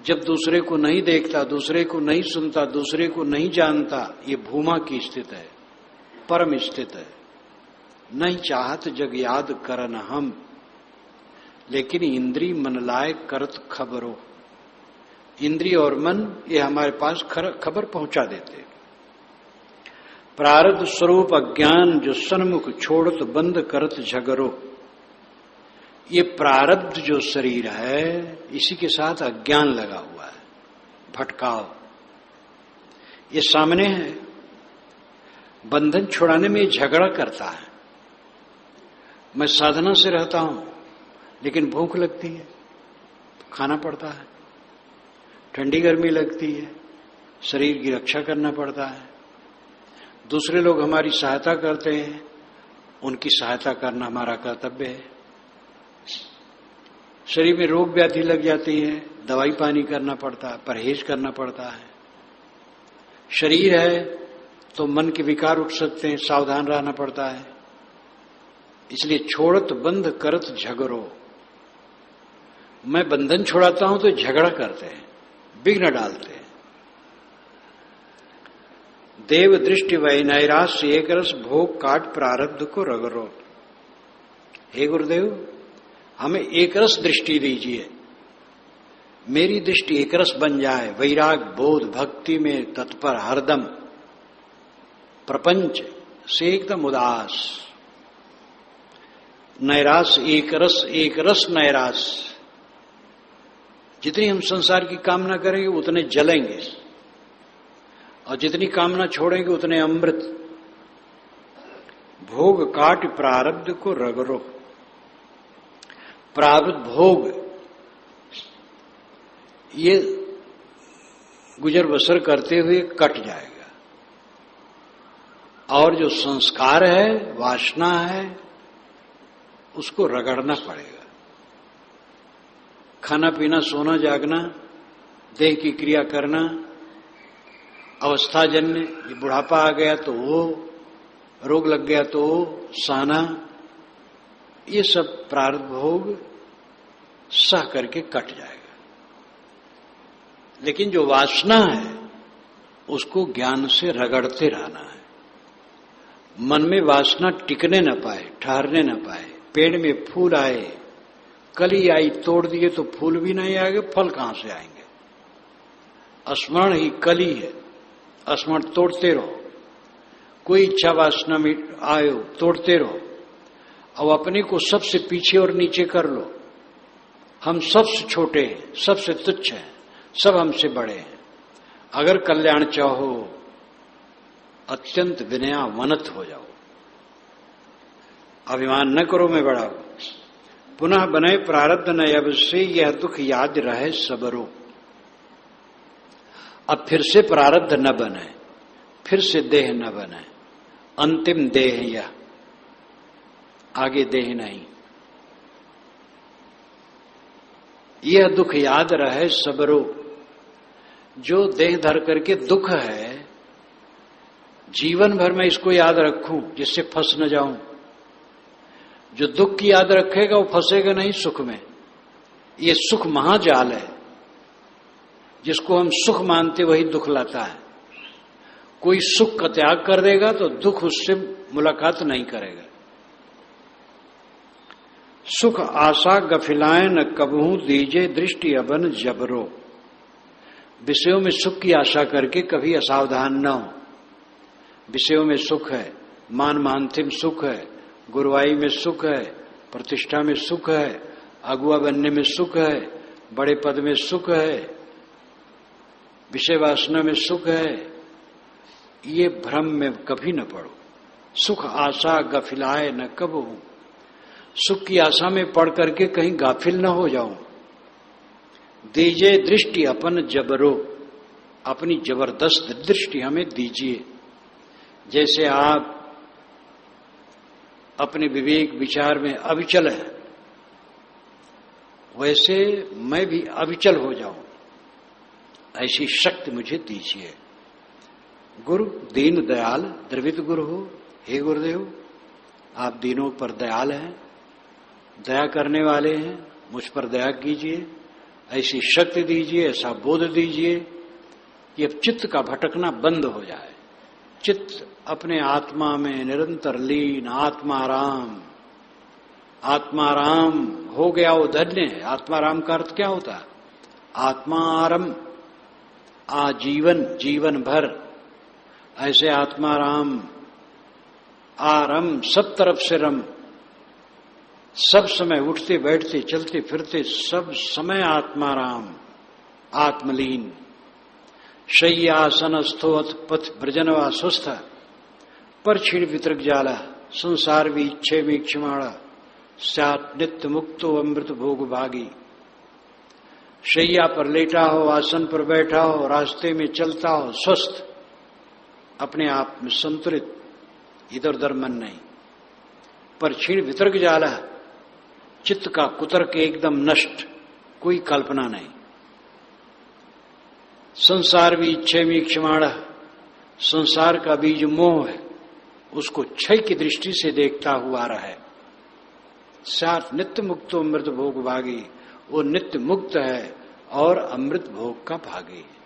जब दूसरे को नहीं देखता, दूसरे को नहीं सुनता, दूसरे को नहीं जानता, ये भूमा की स्थिति है, परम स्थिति है। नहीं चाहत जग याद करन हम, लेकिन इंद्री मन लाए करत खबरो। इंद्री और मन ये हमारे पास खबर पहुंचा देते। प्रारब्ध स्वरूप अज्ञान जो सन्मुख छोड़त बंद करत झगरो। ये प्रारब्ध जो शरीर है, इसी के साथ अज्ञान लगा हुआ है, भटकाव। ये सामने है, बंधन छुड़ाने में झगड़ा करता है। मैं साधना से रहता हूं, लेकिन भूख लगती है, खाना पड़ता है। ठंडी गर्मी लगती है, शरीर की रक्षा करना पड़ता है। दूसरे लोग हमारी सहायता करते हैं, उनकी सहायता करना हमारा कर्तव्य है। शरीर में रोग व्याधि लग जाती है, दवाई पानी करना पड़ता है, परहेज करना पड़ता है। शरीर है तो मन के विकार उठ सकते हैं, सावधान रहना पड़ता है। इसलिए छोड़त बंध करत झगड़ो। मैं बंधन छुड़ाता हूं तो झगड़ा करते हैं, विघ्न डालते हैं। देव दृष्टि वै नैराश्य एक रस भोग काट प्रारब्ध को रगड़ो। हे गुरुदेव, हमें एक रस दृष्टि दीजिए, मेरी दृष्टि एक रस बन जाए। वैराग बोध भक्ति में तत्पर हरदम, प्रपंच से एकदम उदास। नैराश एक रस नैराश। जितनी हम संसार की कामना करेंगे उतने जलेंगे, और जितनी कामना छोड़ेंगे उतने अमृत। भोग काट प्रारब्ध को रगड़ो। प्रारब्ध भोग ये गुजर बसर करते हुए कट जाएगा, और जो संस्कार है, वासना है, उसको रगड़ना पड़ेगा। खाना पीना, सोना जागना, देह की क्रिया करना, अवस्थाजन्य, ये बुढ़ापा आ गया तो वो, रोग लग गया तो वो सहना, ये सब प्रारब्ध भोग सह करके कट जाएगा। लेकिन जो वासना है उसको ज्ञान से रगड़ते रहना है। मन में वासना टिकने न पाए, ठहरने न पाए। पेड़ में फूल आए, कली आई, तोड़ दिए तो फूल भी नहीं आएंगे, फल कहां से आएंगे। स्मरण ही कली है, स्मरण तोड़ते रहो। कोई इच्छा वासना में आए तोड़ते रहो। अब अपने को सबसे पीछे और नीचे कर लो। हम सबसे छोटे हैं, सबसे तुच्छ हैं, सब हमसे बड़े हैं। अगर कल्याण चाहो अत्यंत विनयावनत हो जाओ। अभिमान न करो मैं बड़ा हूं। पुनः बने प्रारब्ध न अब से यह दुख याद रहे सबरो। अब फिर से प्रारब्ध न बने, फिर से देह न बने। अंतिम देह यह, आगे देह नहीं। यह दुख याद रहे सबरो। जो देह धर करके दुख है, जीवन भर मैं इसको याद रखूं जिससे फंस न जाऊं। जो दुख की याद रखेगा वो फंसेगा नहीं सुख में। ये सुख महाजाल है। जिसको हम सुख मानते वही दुख लाता है। कोई सुख का त्याग कर देगा तो दुख उससे मुलाकात नहीं करेगा। सुख आशा गफिलाएं न कबहू दीजे दृष्टि अबन जबरो। विषयों में सुख की आशा करके कभी असावधान न हो। विषयों में सुख है, मान मानथिम सुख है, गुरुवाई में सुख है, प्रतिष्ठा में सुख है, अगुआ बनने में सुख है, बड़े पद में सुख है, विषय वासना में सुख है। ये भ्रम में कभी न पड़ो। सुख आशा गफिलाए न कबहू। सुख की आशा में पढ़ करके कहीं गाफिल न हो जाओ। दीजिए दृष्टि अपन जबरो। अपनी जबरदस्त दृष्टि हमें दीजिए। जैसे आप अपने विवेक विचार में अविचल है, वैसे मैं भी अविचल हो जाऊं। ऐसी शक्ति मुझे दीजिए। गुरु दीन दयाल द्रवित गुरु हो। हे गुरुदेव, आप दीनों पर दयाल हैं, दया करने वाले हैं, मुझ पर दया कीजिए। ऐसी शक्ति दीजिए, ऐसा बोध दीजिए कि अब चित्त का भटकना बंद हो जाए। चित्त अपने आत्मा में निरंतर लीन। आत्माराम, आत्माराम हो गया वो धन्य है। आत्माराम का अर्थ क्या होता है? आत्मारम, आजीवन, जीवन भर। ऐसे आत्माराम, आरम, सब तरफ से रम। सब समय उठते बैठते चलते फिरते सब समय आत्माराम, आत्मलीन। शय्यासन स्थोत पथ ब्रजनवा स्वस्थ। पर क्षीण वितरक जाला संसार भी इच्छे में क्षमाणा। स्यात् नित्य मुक्तो अमृत भोग भागी। शैया पर लेटा हो, आसन पर बैठा हो, रास्ते में चलता हो, स्वस्थ, अपने आप में संतुलित, इधर उधर मन नहीं। पर क्षीण वितर्क जाला, चित्त का कुतर्क एकदम नष्ट, कोई कल्पना नहीं। संसार भी इच्छे में क्षमाण। संसार का बीज मोह है, उसको क्षय की दृष्टि से देखता हुआ रहे। साथ नित्य मुक्तो अमृत भोग भागी। वो नित्य मुक्त है और अमृत भोग का भागी है।